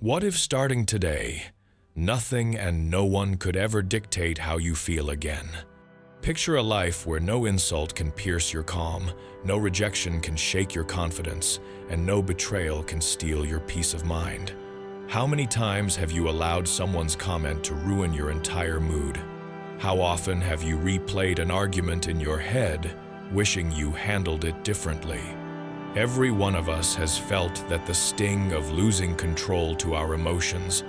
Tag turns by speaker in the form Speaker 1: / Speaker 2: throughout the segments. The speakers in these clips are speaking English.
Speaker 1: What if starting today, nothing and no one could ever dictate how you feel again? Picture a life where no insult can pierce your calm, no rejection can shake your confidence, and no betrayal can steal your peace of mind. How many times have you allowed someone's comment to ruin your entire mood? How often have you replayed an argument in your head, wishing you handled it differently? Every one of us has felt that the sting of losing control to our emotions,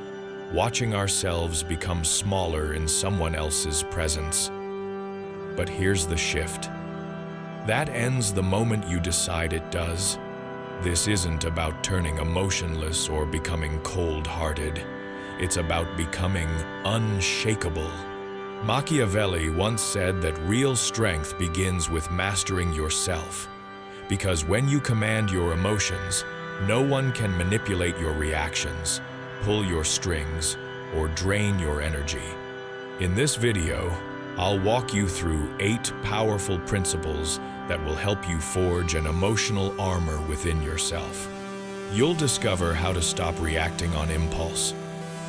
Speaker 1: watching ourselves become smaller in someone else's presence. But here's the shift. That ends the moment you decide it does. This isn't about turning emotionless or becoming cold-hearted. It's about becoming unshakable. Machiavelli once said that real strength begins with mastering yourself. Because when you command your emotions, no one can manipulate your reactions, pull your strings, or drain your energy. In this video, I'll walk you through 8 powerful principles that will help you forge an emotional armor within yourself. You'll discover how to stop reacting on impulse,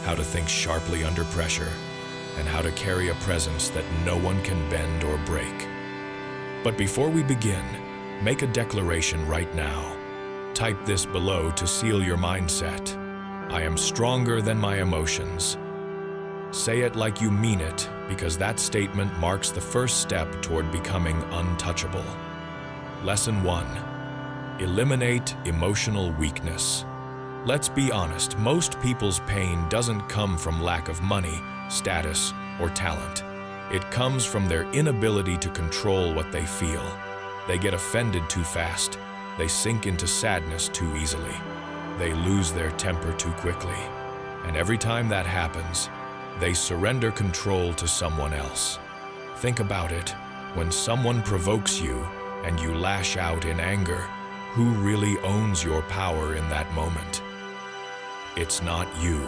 Speaker 1: how to think sharply under pressure, and how to carry a presence that no one can bend or break. But before we begin, make a declaration right now. Type this below to seal your mindset. I am stronger than my emotions. Say it like you mean it, because that statement marks the first step toward becoming untouchable. Lesson 1. Eliminate emotional weakness. Let's be honest, most people's pain doesn't come from lack of money, status, or talent. It comes from their inability to control what they feel. They get offended too fast. They sink into sadness too easily. They lose their temper too quickly. And every time that happens, they surrender control to someone else. Think about it. When someone provokes you and you lash out in anger, who really owns your power in that moment? It's not you.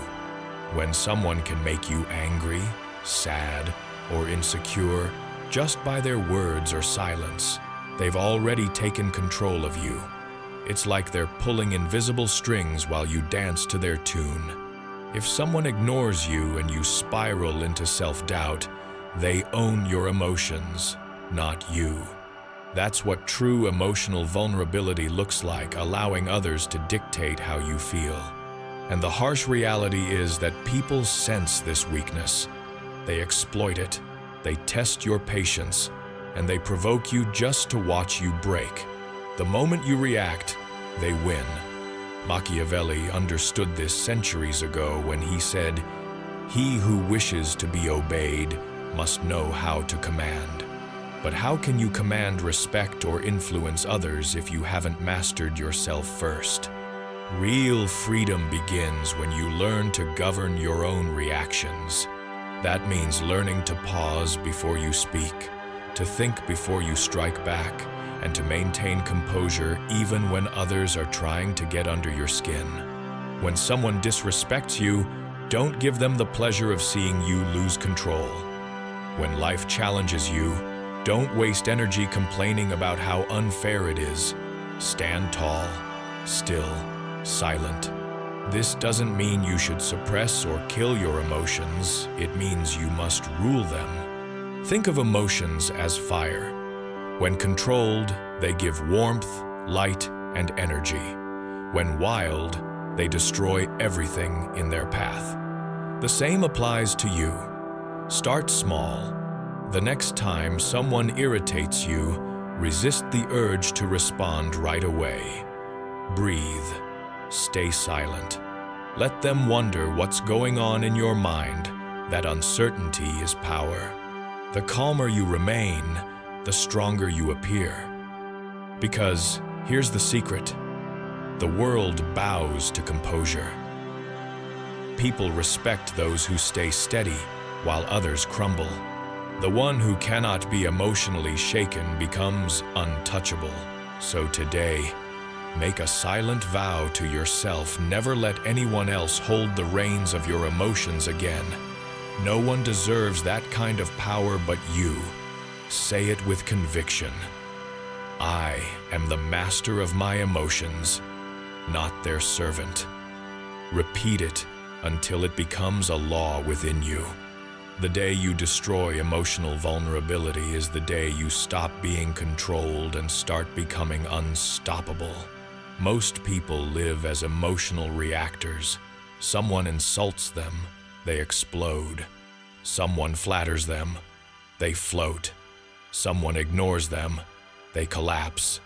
Speaker 1: When someone can make you angry, sad, or insecure just by their words or silence, they've already taken control of you. It's like they're pulling invisible strings while you dance to their tune. If someone ignores you and you spiral into self-doubt, they own your emotions, not you. That's what true emotional vulnerability looks like, allowing others to dictate how you feel. And the harsh reality is that people sense this weakness. They exploit it, they test your patience, and they provoke you just to watch you break. The moment you react, they win. Machiavelli understood this centuries ago when he said, "He who wishes to be obeyed must know how to command." But how can you command respect or influence others if you haven't mastered yourself first? Real freedom begins when you learn to govern your own reactions. That means learning to pause before you speak, to think before you strike back, and to maintain composure even when others are trying to get under your skin. When someone disrespects you, don't give them the pleasure of seeing you lose control. When life challenges you, don't waste energy complaining about how unfair it is. Stand tall, still, silent. This doesn't mean you should suppress or kill your emotions. It means you must rule them. Think of emotions as fire. When controlled, they give warmth, light, and energy. When wild, they destroy everything in their path. The same applies to you. Start small. The next time someone irritates you, resist the urge to respond right away. Breathe. Stay silent. Let them wonder what's going on in your mind. That uncertainty is power. The calmer you remain, the stronger you appear. Because here's the secret. The world bows to composure. People respect those who stay steady while others crumble. The one who cannot be emotionally shaken becomes untouchable. So today, make a silent vow to yourself, never let anyone else hold the reins of your emotions again. No one deserves that kind of power but you. Say it with conviction. I am the master of my emotions, not their servant. Repeat it until it becomes a law within you. The day you destroy emotional vulnerability is the day you stop being controlled and start becoming unstoppable. Most people live as emotional reactors. Someone insults them, they explode. Someone flatters them, they float. Someone ignores them, they collapse.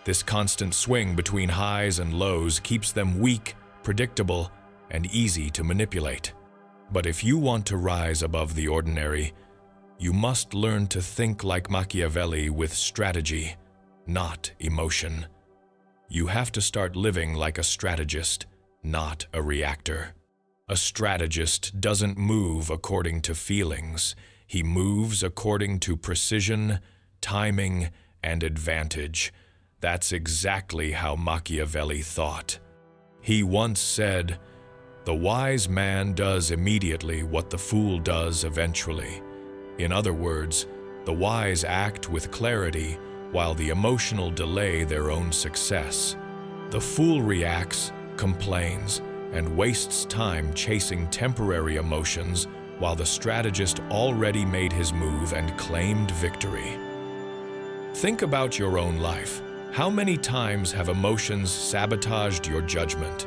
Speaker 1: This constant swing between highs and lows keeps them weak, predictable, and easy to manipulate. But if you want to rise above the ordinary, you must learn to think like Machiavelli with strategy, not emotion. You have to start living like a strategist, not a reactor. A strategist doesn't move according to feelings. He moves according to precision, timing, and advantage. That's exactly how Machiavelli thought. He once said, "The wise man does immediately what the fool does eventually." In other words, the wise act with clarity while the emotional delay their own success. The fool reacts, complains, and wastes time chasing temporary emotions while the strategist already made his move and claimed victory. Think about your own life. How many times have emotions sabotaged your judgment?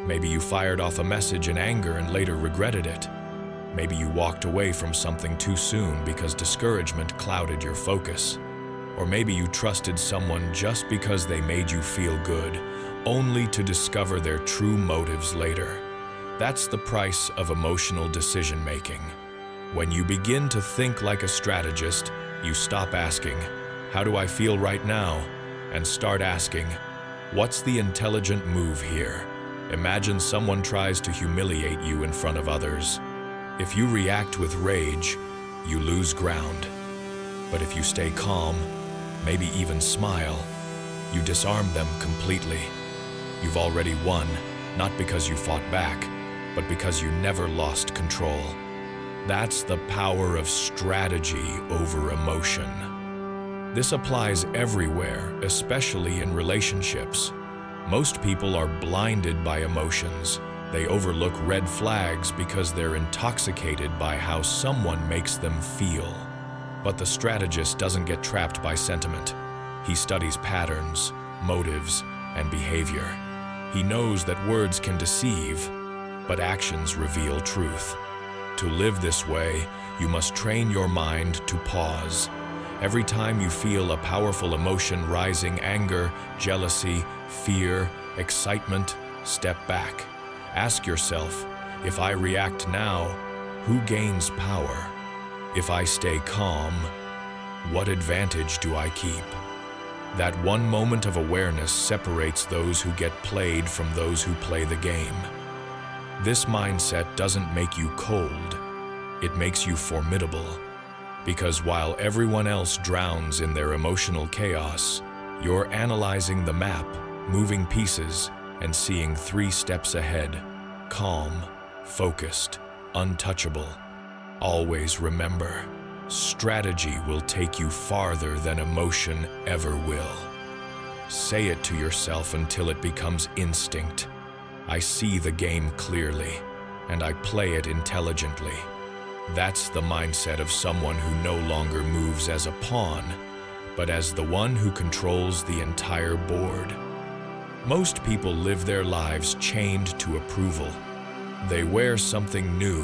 Speaker 1: Maybe you fired off a message in anger and later regretted it. Maybe you walked away from something too soon because discouragement clouded your focus. Or maybe you trusted someone just because they made you feel good, only to discover their true motives later. That's the price of emotional decision-making. When you begin to think like a strategist, you stop asking, "How do I feel right now?" and start asking, "What's the intelligent move here?" Imagine someone tries to humiliate you in front of others. If you react with rage, you lose ground. But if you stay calm, maybe even smile, you disarm them completely. You've already won, not because you fought back, but because you never lost control. That's the power of strategy over emotion. This applies everywhere, especially in relationships. Most people are blinded by emotions. They overlook red flags because they're intoxicated by how someone makes them feel. But the strategist doesn't get trapped by sentiment. He studies patterns, motives, and behavior. He knows that words can deceive, but actions reveal truth. To live this way, you must train your mind to pause. Every time you feel a powerful emotion rising, anger, jealousy, fear, excitement, step back. Ask yourself, if I react now, who gains power? If I stay calm, what advantage do I keep? That one moment of awareness separates those who get played from those who play the game. This mindset doesn't make you cold, it makes you formidable. Because while everyone else drowns in their emotional chaos, you're analyzing the map, moving pieces, and seeing 3 steps ahead. Calm, focused, untouchable. Always remember, strategy will take you farther than emotion ever will. Say it to yourself until it becomes instinct. I see the game clearly, and I play it intelligently. That's the mindset of someone who no longer moves as a pawn, but as the one who controls the entire board. Most people live their lives chained to approval. They wear something new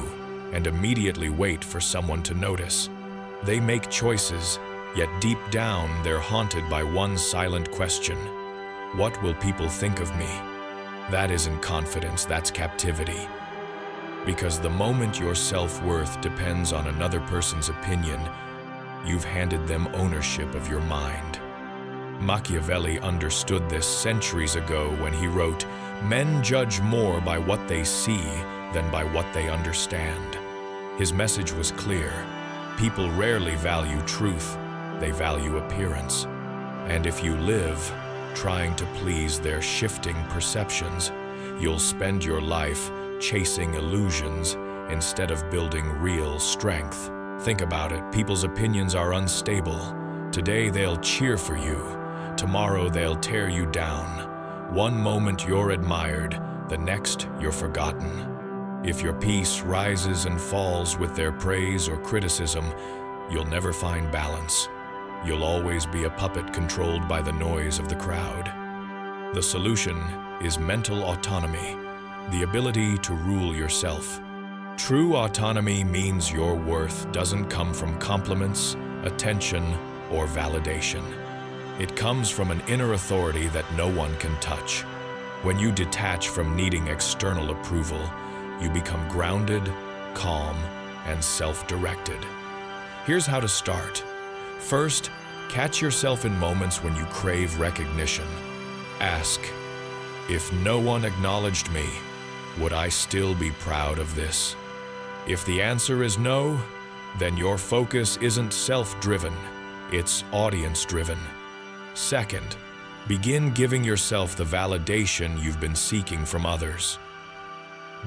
Speaker 1: and immediately wait for someone to notice. They make choices, yet deep down they're haunted by one silent question. What will people think of me? That isn't confidence, that's captivity. Because the moment your self-worth depends on another person's opinion, you've handed them ownership of your mind. Machiavelli understood this centuries ago when he wrote, "Men judge more by what they see than by what they understand." His message was clear. People rarely value truth, they value appearance. And if you live trying to please their shifting perceptions, you'll spend your life chasing illusions instead of building real strength. Think about it, people's opinions are unstable. Today they'll cheer for you, tomorrow they'll tear you down. One moment you're admired, the next you're forgotten. If your peace rises and falls with their praise or criticism, you'll never find balance. You'll always be a puppet controlled by the noise of the crowd. The solution is mental autonomy, the ability to rule yourself. True autonomy means your worth doesn't come from compliments, attention, or validation. It comes from an inner authority that no one can touch. When you detach from needing external approval, you become grounded, calm, and self-directed. Here's how to start. First, catch yourself in moments when you crave recognition. Ask, if no one acknowledged me, would I still be proud of this? If the answer is no, then your focus isn't self-driven, it's audience-driven. Second, begin giving yourself the validation you've been seeking from others.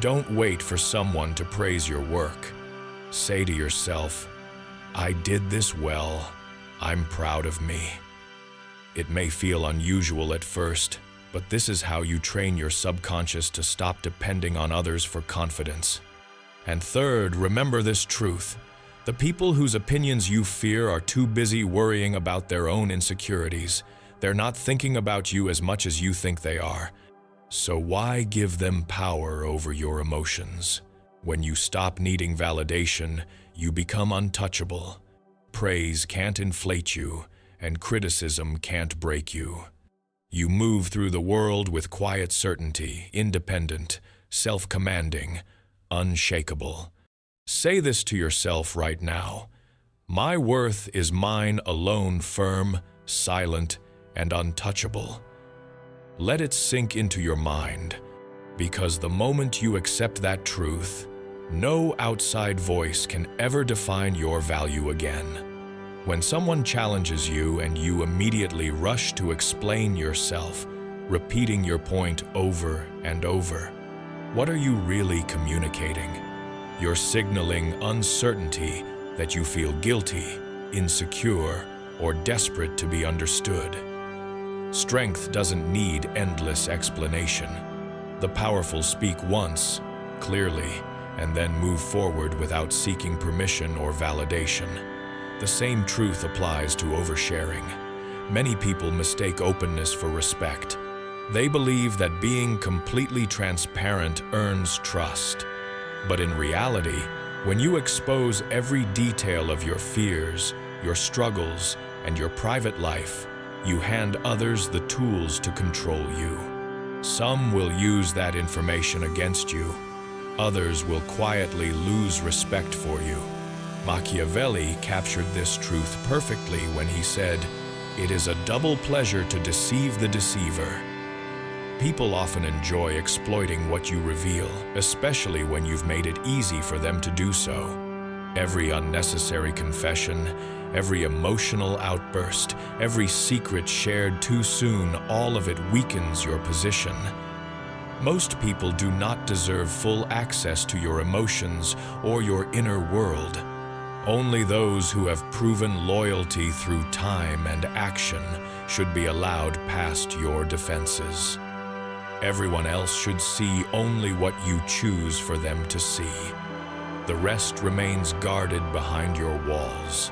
Speaker 1: Don't wait for someone to praise your work. Say to yourself, I did this well, I'm proud of me. It may feel unusual at first, but this is how you train your subconscious to stop depending on others for confidence. And third, remember this truth. The people whose opinions you fear are too busy worrying about their own insecurities. They're not thinking about you as much as you think they are. So why give them power over your emotions? When you stop needing validation, you become untouchable. Praise can't inflate you, and criticism can't break you. You move through the world with quiet certainty, independent, self-commanding, unshakable. Say this to yourself right now. My worth is mine alone, firm, silent, and untouchable. Let it sink into your mind, because the moment you accept that truth, no outside voice can ever define your value again. When someone challenges you and you immediately rush to explain yourself, repeating your point over and over, what are you really communicating? You're signaling uncertainty, that you feel guilty, insecure, or desperate to be understood. Strength doesn't need endless explanation. The powerful speak once, clearly, and then move forward without seeking permission or validation. The same truth applies to oversharing. Many people mistake openness for respect. They believe that being completely transparent earns trust. But in reality, when you expose every detail of your fears, your struggles, and your private life, you hand others the tools to control you. Some will use that information against you. Others will quietly lose respect for you. Machiavelli captured this truth perfectly when he said, "It is a double pleasure to deceive the deceiver." People often enjoy exploiting what you reveal, especially when you've made it easy for them to do so. Every unnecessary confession, every emotional outburst, every secret shared too soon, all of it weakens your position. Most people do not deserve full access to your emotions or your inner world. Only those who have proven loyalty through time and action should be allowed past your defenses. Everyone else should see only what you choose for them to see. The rest remains guarded behind your walls.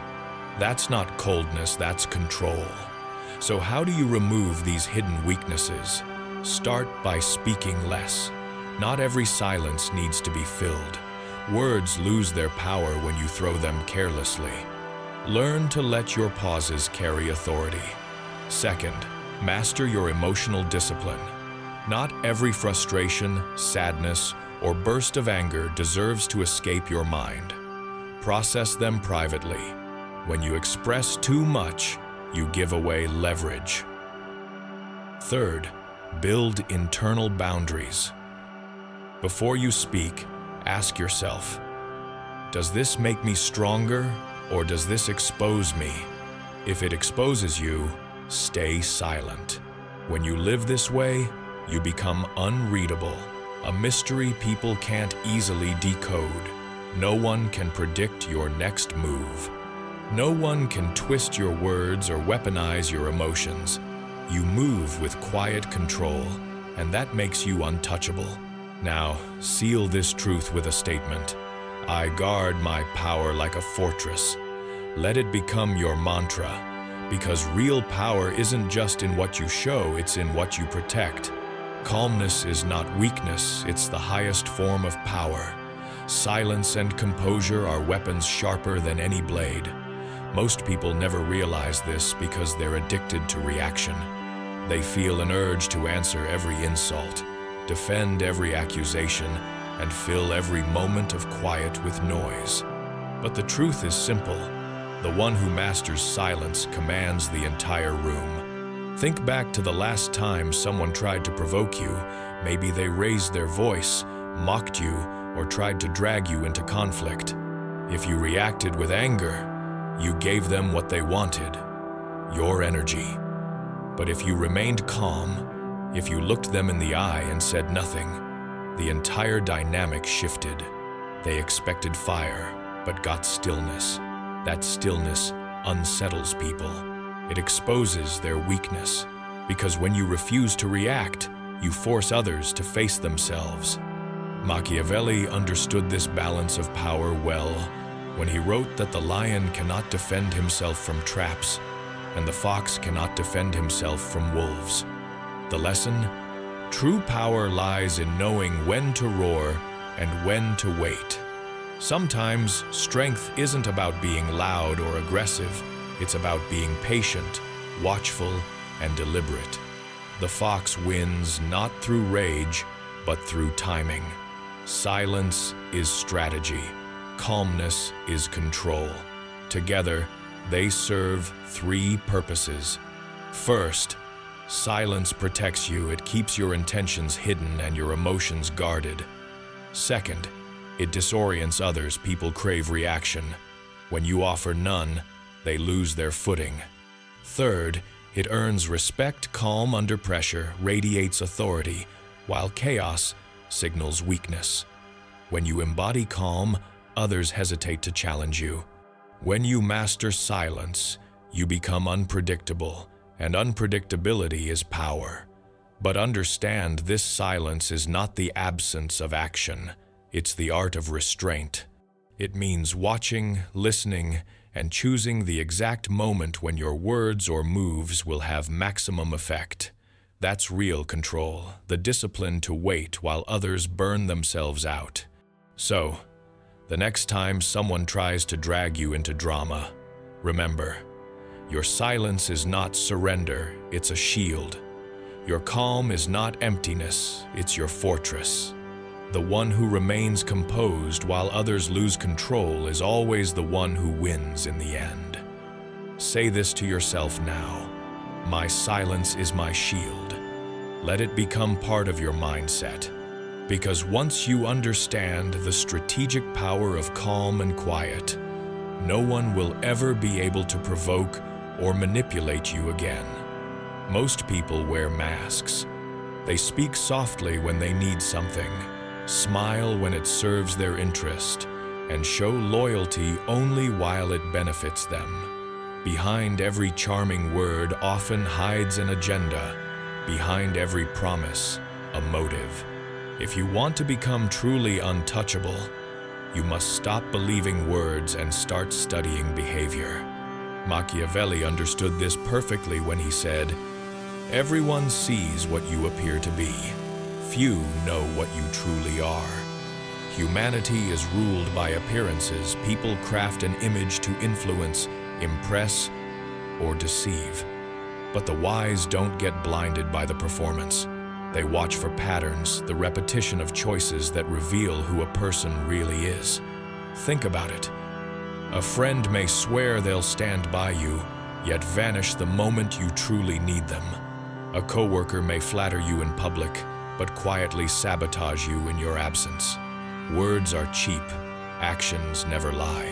Speaker 1: That's not coldness, that's control. So how do you remove these hidden weaknesses? Start by speaking less. Not every silence needs to be filled. Words lose their power when you throw them carelessly. Learn to let your pauses carry authority. Second, master your emotional discipline. Not every frustration, sadness, or burst of anger deserves to escape your mind. Process them privately. When you express too much, you give away leverage. Third, build internal boundaries. Before you speak, ask yourself, does this make me stronger, or does this expose me? If it exposes you, stay silent. When you live this way, you become unreadable, a mystery people can't easily decode. No one can predict your next move. No one can twist your words or weaponize your emotions. You move with quiet control, and that makes you untouchable. Now, seal this truth with a statement. I guard my power like a fortress. Let it become your mantra, because real power isn't just in what you show, it's in what you protect. Calmness is not weakness, it's the highest form of power. Silence and composure are weapons sharper than any blade. Most people never realize this because they're addicted to reaction. They feel an urge to answer every insult, defend every accusation, and fill every moment of quiet with noise. But the truth is simple. The one who masters silence commands the entire room. Think back to the last time someone tried to provoke you. Maybe they raised their voice, mocked you, or tried to drag you into conflict. If you reacted with anger, you gave them what they wanted, your energy. But if you remained calm, if you looked them in the eye and said nothing, the entire dynamic shifted. They expected fire, but got stillness. That stillness unsettles people. It exposes their weakness, because when you refuse to react, you force others to face themselves. Machiavelli understood this balance of power well when he wrote that the lion cannot defend himself from traps, and the fox cannot defend himself from wolves. The lesson? True power lies in knowing when to roar and when to wait. Sometimes strength isn't about being loud or aggressive, it's about being patient, watchful, and deliberate. The fox wins not through rage, but through timing. Silence is strategy. Calmness is control. Together, they serve three purposes. First, silence protects you. It keeps your intentions hidden and your emotions guarded. Second, it disorients others. People crave reaction. When you offer none, they lose their footing. Third, it earns respect. Calm under pressure radiates authority, while chaos signals weakness. When you embody calm, others hesitate to challenge you. When you master silence, you become unpredictable, and unpredictability is power. But understand, this silence is not the absence of action. It's the art of restraint. It means watching, listening, and choosing the exact moment when your words or moves will have maximum effect. That's real control, the discipline to wait while others burn themselves out. So, the next time someone tries to drag you into drama, remember, your silence is not surrender, it's a shield. Your calm is not emptiness, it's your fortress. The one who remains composed while others lose control is always the one who wins in the end. Say this to yourself now. My silence is my shield. Let it become part of your mindset. Because once you understand the strategic power of calm and quiet, no one will ever be able to provoke or manipulate you again. Most people wear masks. They speak softly when they need something, smile when it serves their interest, and show loyalty only while it benefits them. Behind every charming word often hides an agenda. Behind every promise, a motive. If you want to become truly untouchable, you must stop believing words and start studying behavior. Machiavelli understood this perfectly when he said, "Everyone sees what you appear to be. Few know what you truly are." Humanity is ruled by appearances. People craft an image to influence, impress, or deceive. But the wise don't get blinded by the performance. They watch for patterns, the repetition of choices that reveal who a person really is. Think about it. A friend may swear they'll stand by you, yet vanish the moment you truly need them. A coworker may flatter you in public, but quietly sabotage you in your absence. Words are cheap, actions never lie.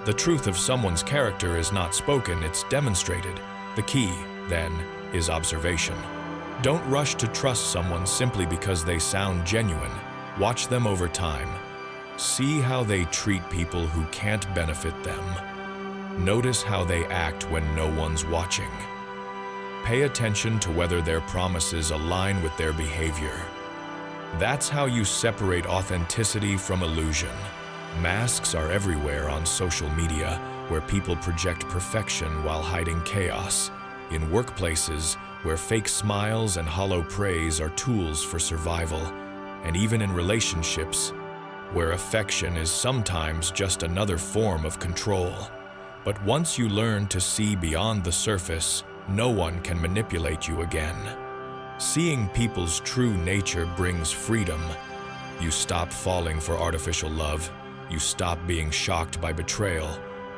Speaker 1: The truth of someone's character is not spoken, it's demonstrated. The key, then, is observation. Don't rush to trust someone simply because they sound genuine. Watch them over time. See how they treat people who can't benefit them. Notice how they act when no one's watching. Pay attention to whether their promises align with their behavior. That's how you separate authenticity from illusion. Masks are everywhere on social media, where people project perfection while hiding chaos. In workplaces, where fake smiles and hollow praise are tools for survival. And even in relationships, where affection is sometimes just another form of control. But once you learn to see beyond the surface, no one can manipulate you again. Seeing people's true nature brings freedom. You stop falling for artificial love, you stop being shocked by betrayal,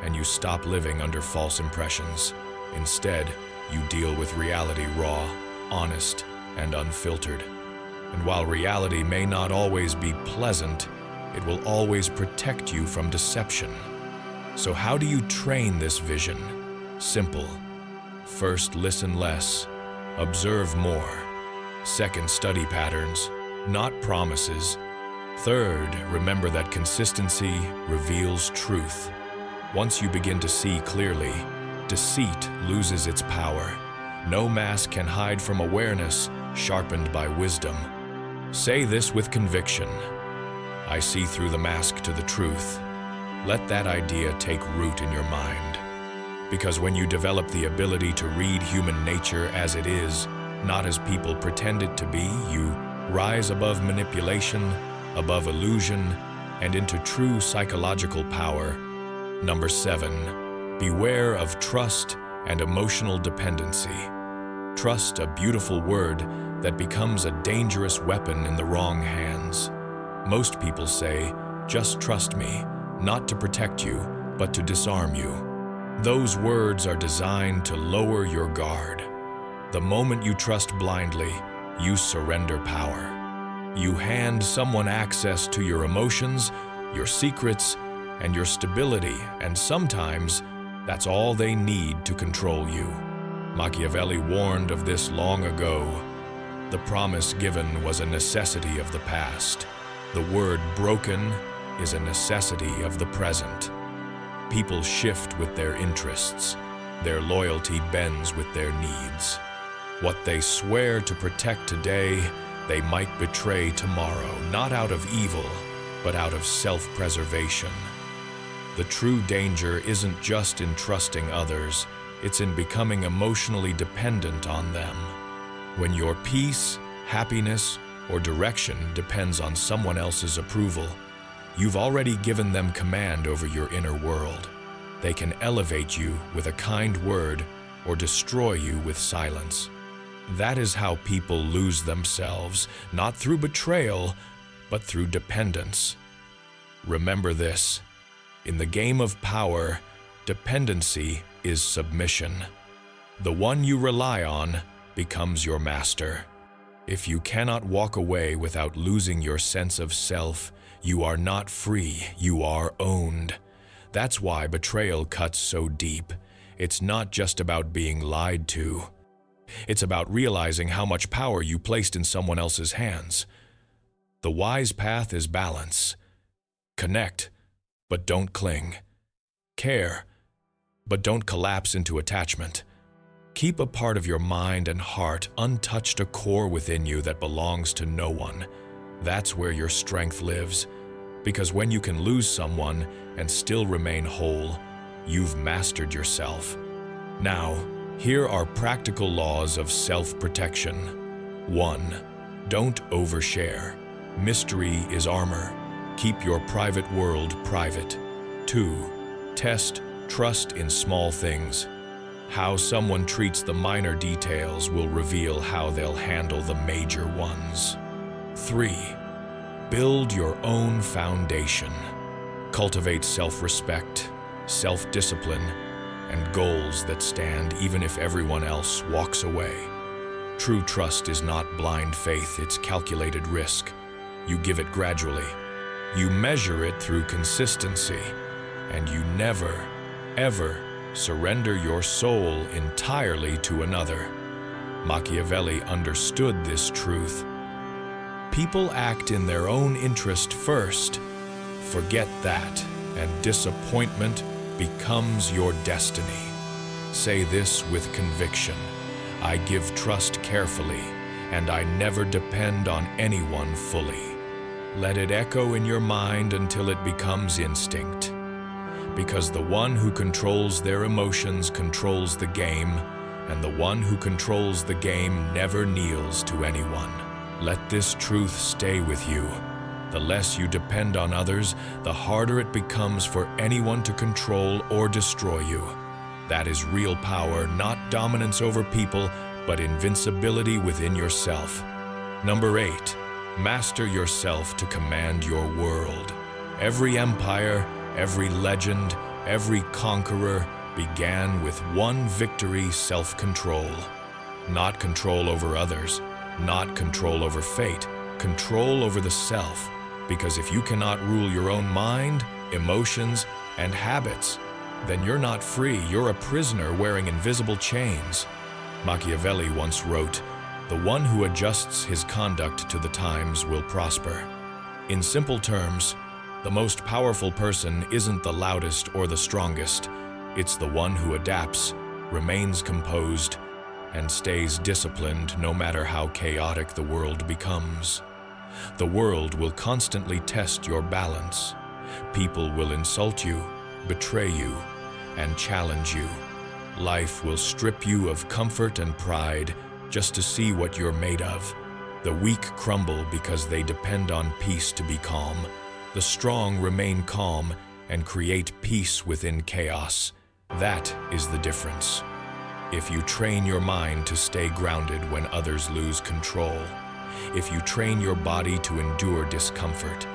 Speaker 1: and you stop living under false impressions. Instead, you deal with reality raw, honest, and unfiltered. And while reality may not always be pleasant, it will always protect you from deception. So how do you train this vision? Simple. First, listen less. Observe more. Second, study patterns, not promises. Third, remember that consistency reveals truth. Once you begin to see clearly, deceit loses its power. No mask can hide from awareness, sharpened by wisdom. Say this with conviction. I see through the mask to the truth. Let that idea take root in your mind. Because when you develop the ability to read human nature as it is, not as people pretend it to be, you rise above manipulation, above illusion, and into true psychological power. Number 7, beware of trust and emotional dependency. Trust, a beautiful word that becomes a dangerous weapon in the wrong hands. Most people say, just trust me, not to protect you, but to disarm you. Those words are designed to lower your guard. The moment you trust blindly, you surrender power. You hand someone access to your emotions, your secrets, and your stability, and sometimes that's all they need to control you. Machiavelli warned of this long ago. The promise given was a necessity of the past. The word broken is a necessity of the present. People shift with their interests. Their loyalty bends with their needs. What they swear to protect today, they might betray tomorrow, not out of evil, but out of self-preservation. The true danger isn't just in trusting others, it's in becoming emotionally dependent on them. When your peace, happiness, or direction depends on someone else's approval, you've already given them command over your inner world. They can elevate you with a kind word or destroy you with silence. That is how people lose themselves, not through betrayal, but through dependence. Remember this: in the game of power, dependency is submission. The one you rely on becomes your master. If you cannot walk away without losing your sense of self, you are not free, you are owned. That's why betrayal cuts so deep. It's not just about being lied to. It's about realizing how much power you placed in someone else's hands. The wise path is balance. Connect, but don't cling. Care, but don't collapse into attachment. Keep a part of your mind and heart untouched, a core within you that belongs to no one. That's where your strength lives. Because when you can lose someone and still remain whole, you've mastered yourself. Now, here are practical laws of self-protection. 1. Don't overshare. Mystery is armor. Keep your private world private. 2. Test trust in small things. How someone treats the minor details will reveal how they'll handle the major ones. 3. Build your own foundation. Cultivate self-respect, self-discipline, and goals that stand even if everyone else walks away. True trust is not blind faith, it's calculated risk. You give it gradually. You measure it through consistency, and you never, ever surrender your soul entirely to another. Machiavelli understood this truth. People act in their own interest first. Forget that, and disappointment becomes your destiny. Say this with conviction. I give trust carefully, and I never depend on anyone fully. Let it echo in your mind until it becomes instinct. Because the one who controls their emotions controls the game, and the one who controls the game never kneels to anyone. Let this truth stay with you. The less you depend on others, the harder it becomes for anyone to control or destroy you. That is real power, not dominance over people, but invincibility within yourself. Number 8, master yourself to command your world. Every empire, every legend, every conqueror began with one victory: self-control. Not control over others, not control over fate, control over the self. Because if you cannot rule your own mind, emotions, and habits, then you're not free. You're a prisoner wearing invisible chains. Machiavelli once wrote, "The one who adjusts his conduct to the times will prosper." In simple terms, the most powerful person isn't the loudest or the strongest. It's the one who adapts, remains composed, and stays disciplined no matter how chaotic the world becomes. The world will constantly test your balance. People will insult you, betray you, and challenge you. Life will strip you of comfort and pride just to see what you're made of. The weak crumble because they depend on peace to be calm. The strong remain calm and create peace within chaos. That is the difference. If you train your mind to stay grounded when others lose control, if you train your body to endure discomfort,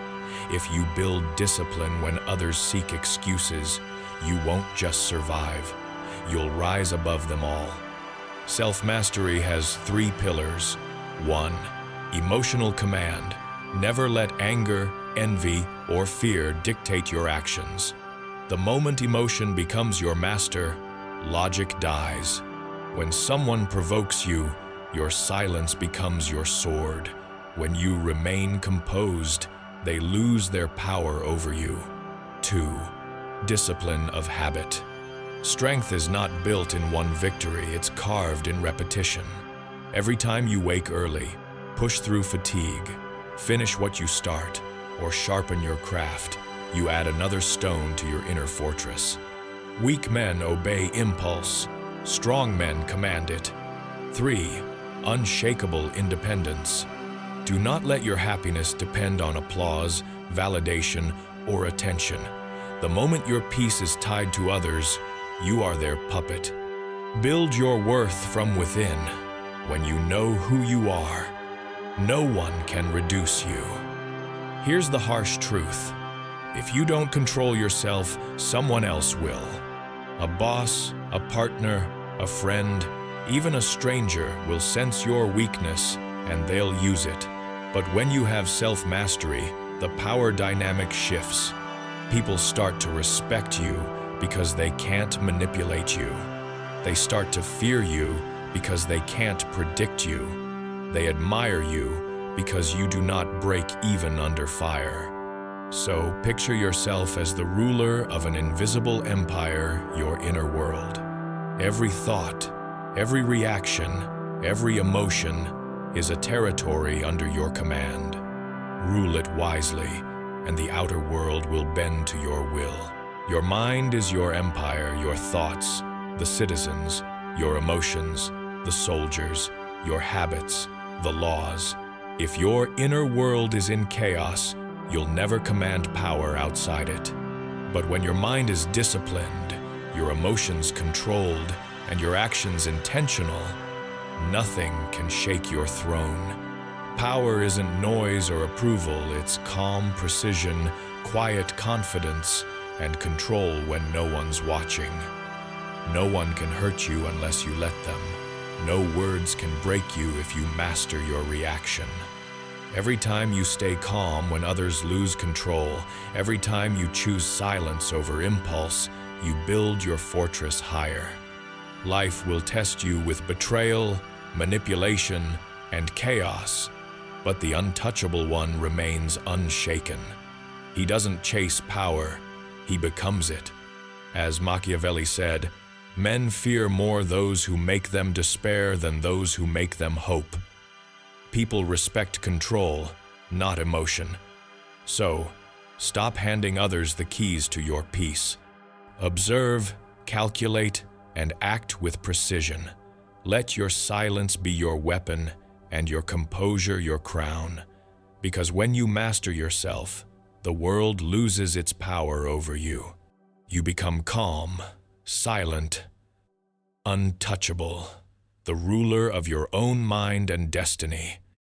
Speaker 1: if you build discipline when others seek excuses, you won't just survive. You'll rise above them all. Self-mastery has 3 pillars. 1. Emotional command. Never let anger, envy, or fear dictate your actions. The moment emotion becomes your master, logic dies. When someone provokes you, your silence becomes your sword. When you remain composed, they lose their power over you. 2. Discipline of habit. Strength is not built in one victory, it's carved in repetition. Every time you wake early, push through fatigue, finish what you start, or sharpen your craft, you add another stone to your inner fortress. Weak men obey impulse, strong men command it. 3. Unshakable independence. Do not let your happiness depend on applause, validation, or attention. The moment your peace is tied to others, you are their puppet. Build your worth from within. When you know who you are, no one can reduce you. Here's the harsh truth. If you don't control yourself, someone else will. A boss, a partner, a friend, even a stranger will sense your weakness and they'll use it. But when you have self-mastery, the power dynamic shifts. People start to respect you because they can't manipulate you. They start to fear you because they can't predict you. They admire you because you do not break even under fire. So picture yourself as the ruler of an invisible empire, your inner world. Every thought, every reaction, every emotion is a territory under your command. Rule it wisely, and the outer world will bend to your will. Your mind is your empire, your thoughts, the citizens, your emotions, the soldiers, your habits, the laws. If your inner world is in chaos, you'll never command power outside it. But when your mind is disciplined, your emotions controlled, and your actions intentional, nothing can shake your throne. Power isn't noise or approval, it's calm precision, quiet confidence, and control when no one's watching. No one can hurt you unless you let them. No words can break you if you master your reaction. Every time you stay calm when others lose control, every time you choose silence over impulse, you build your fortress higher. Life will test you with betrayal, manipulation, and chaos, but the untouchable one remains unshaken. He doesn't chase power, he becomes it. As Machiavelli said, Men fear more those who make them despair than those who make them hope. People respect control, not emotion. So, stop handing others the keys to your peace. Observe, calculate, and act with precision. Let your silence be your weapon and your composure your crown. Because when you master yourself, the world loses its power over you. You become calm, silent, untouchable, the ruler of your own mind and destiny.